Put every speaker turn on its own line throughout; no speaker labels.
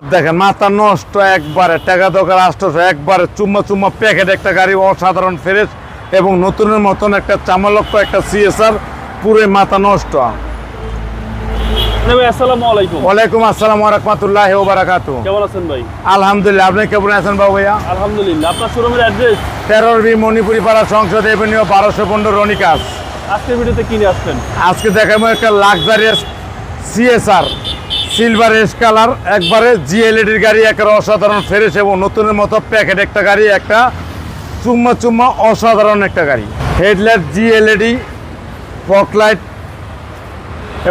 দেখেন মাথা নষ্ট একবারে, টাকা দরকার আসতেছে একবারে, চুম্মা চুম্মা প্যাকেট একটা গাড়ি, অসাধারণ ফ্রেশ এবং নতুনের মতন একটা চামালক্ষ একটা সিএসআর, পুরো মাথা নষ্ট।
আসসালামু আলাইকুম।
ওয়ালাইকুম আসসালাম ওয়া রাহমাতুল্লাহি ওয়া বারাকাতুহু।
কেমন আছেন ভাই?
আলহামদুলিল্লাহ, আপনি কেমন আছেন বাবু ভাইয়া?
আলহামদুলিল্লাহ। আপনার শোরুমের অ্যাড্রেস?
13 মণিপুরি পাড়া, সংসদ এভিনিউ, 1215 রনিকাস।
আজকের ভিডিওতে কি নিয়ে আসছেন?
আজকে দেখাবো একটা luxurious CSR silver S colour, একবারে জিএলইডির গাড়ি, একেবারে অসাধারণ ফ্রেশ এবং নতুনের মতো প্যাকেট একটা গাড়ি, একটা চুম্মা চুম্মা অসাধারণ একটা গাড়ি। হেডলাইট জিএলইডি, ফগলাইট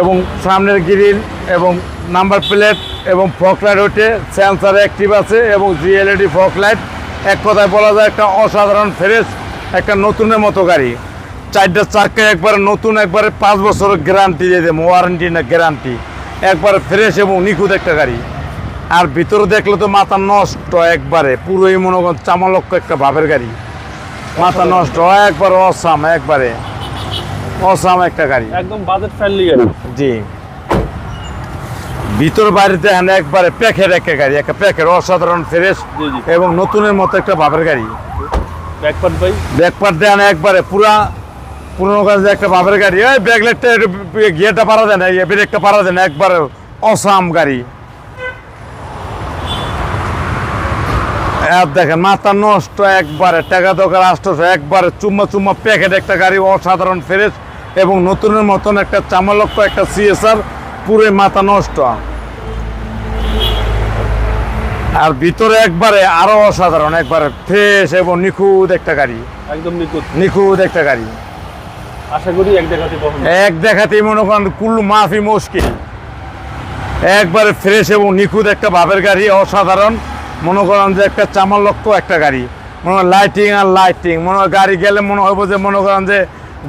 এবং সামনের গ্রিল এবং নাম্বার প্লেট এবং ফগলাইট ওঠে, সেন্সার অ্যাক্টিভ আছে এবং জিএলইডি ফগলাইট, এক কথায় বলা যায় একটা অসাধারণ ফ্রেশ একটা নতুনের মতো গাড়ি। চারটা চাকা একবারে নতুন, একবারে 5 বছরের গ্যারান্টি দিয়ে দেবো, ওয়ারেন্টি না গ্যারান্টি, একবারে ফ্রেশ এবং নিখুঁত একটা গাড়ি। আর ভিতরে দেখলে তো মাথা নষ্ট একবারে, পুরোই মনে করেন চামালক্ষ একটা ভাবের গাড়ি, মাথা নষ্ট একবার অসাম, একবারে অসাম একটা গাড়ি,
একদম বাজেট ফ্রেন্ডলি গাড়ি।
জি, ভিতর বাড়িতে হ্যাঁ একবারে প্যাকেট একটা গাড়ি, একটা প্যাকেট অসাধারণ ফ্রেশ এবং নতুনের মতো একটা ভাবের গাড়ি।
ব্যাকপার্ট ভাই?
ব্যাকপার্ট দেন একবারে পুরা পুরোনো কাজে একটা ভাবের গাড়ি। ওই ব্যাকলাইটটা গিয়ারটা পারা দেন, ব্রেকটা পারা দেন, একবারে অসাম গাড়ি। দেখেন মাথা নষ্ট একবারে, টাকা দরকার আসতেছে একবারে, চুম্মা চুম্মা প্যাকেট একটা গাড়ি, অসাধারণ ফ্রেশ এবং নতুনের মতন একটা চামালক্ষ একটা সিএসআর, পুরো মাথা নষ্ট। আর ভিতরে একবারে আরো অসাধারণ, একবারে ফ্রেশ এবং নিখুঁত একটা গাড়ি,
একদম নিখুঁত
নিখুঁত একটা গাড়ি।
আশা করি এক দেখাতে পাবেন।
এক দেখাতেই মনে করেন কুল্লু মাফি মুশকিল, একবারে ফ্রেশ এবং নিখুঁত একটা ভাবের গাড়ি, অসাধারণ। মনে করেন যে একটা চামালক্ষ একটা গাড়ি, মনে হয় লাইটিং আর লাইটিং, মনে হয় গাড়ি গেলে মনে হইব যে মনে করেন যে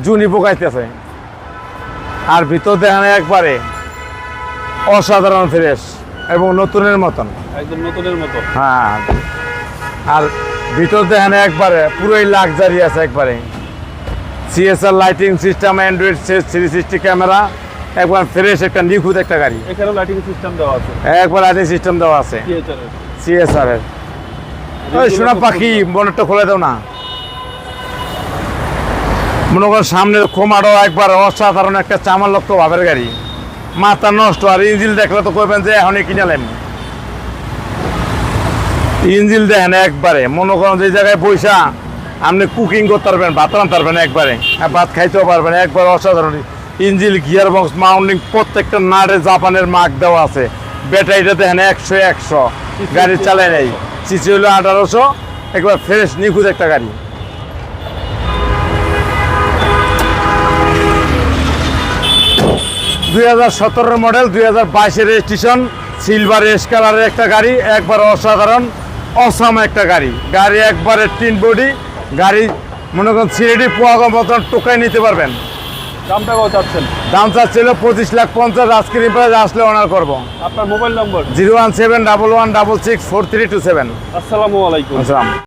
জুনি পোকাইতেছে। আর ভিতর দেখেন একবারে অসাধারণ ফ্রেশ এবং নতুনের মতন,
একদম নতুনের মতো।
হ্যাঁ, আর ভিতর দেখেন একবারে পুরোই লাক্সারি আছে, একবারে CSR lighting system, Android 360 camera, একবার ফ্রেশ একটা নিখুঁত একটা গাড়ি।
এখানে লাইটিং সিস্টেম দেওয়া আছে,
একবার লাইটিং সিস্টেম দেওয়া আছে সিএসআর এর। ওই সোনা পাখি বনেটটা খুলে দাও না। মনে করেন সামনের খোমাটাও একবার অসাধারণ একটা চামালক্ষ ভাবের গাড়ি, মাথা নষ্ট। আর ইঞ্জিল দেখলে তো কইবেন যে এখনই কিনালেন। ইঞ্জিল দেখেন একবারে, মনে করেন যে জায়গায় পয়সা আপনি কুকিং করতে পারবেন, ভাত রান্নতে পারবেন, একবারে ভাত খাইতেও পারবেন, একবার অসাধারণ ইঞ্জিল, গিয়ার বক্স, মাউন্টিং, প্রত্যেকটা নাটে জাপানের মার্ক দেওয়া আছে। ব্যাটারিটা দেখেন 100 গাড়ি চালায় নেই, সিসি হলো 1800, একবার ফ্রেশ নিখুঁত একটা গাড়ি। (2017) মডেল, 2022 রেজিস্ট্রেশন, সিলভার এস কালারের একটা গাড়ি, একবার অসাধারণ অসাম একটা গাড়ি। গাড়ি একবারে টিন বডি গাড়ি, মনে করেন সিএডি পোয়াগো মতন টোকাই নিতে পারবেন।
দামটা কত চাচ্ছেন?
দাম চাচ্ছিল 25,50,000, আজকের প্রাইস আসলে অনার করবো।
আপনার মোবাইল নম্বর?
01711664327।
আসসালামু আলাইকুম।
আসসালাম।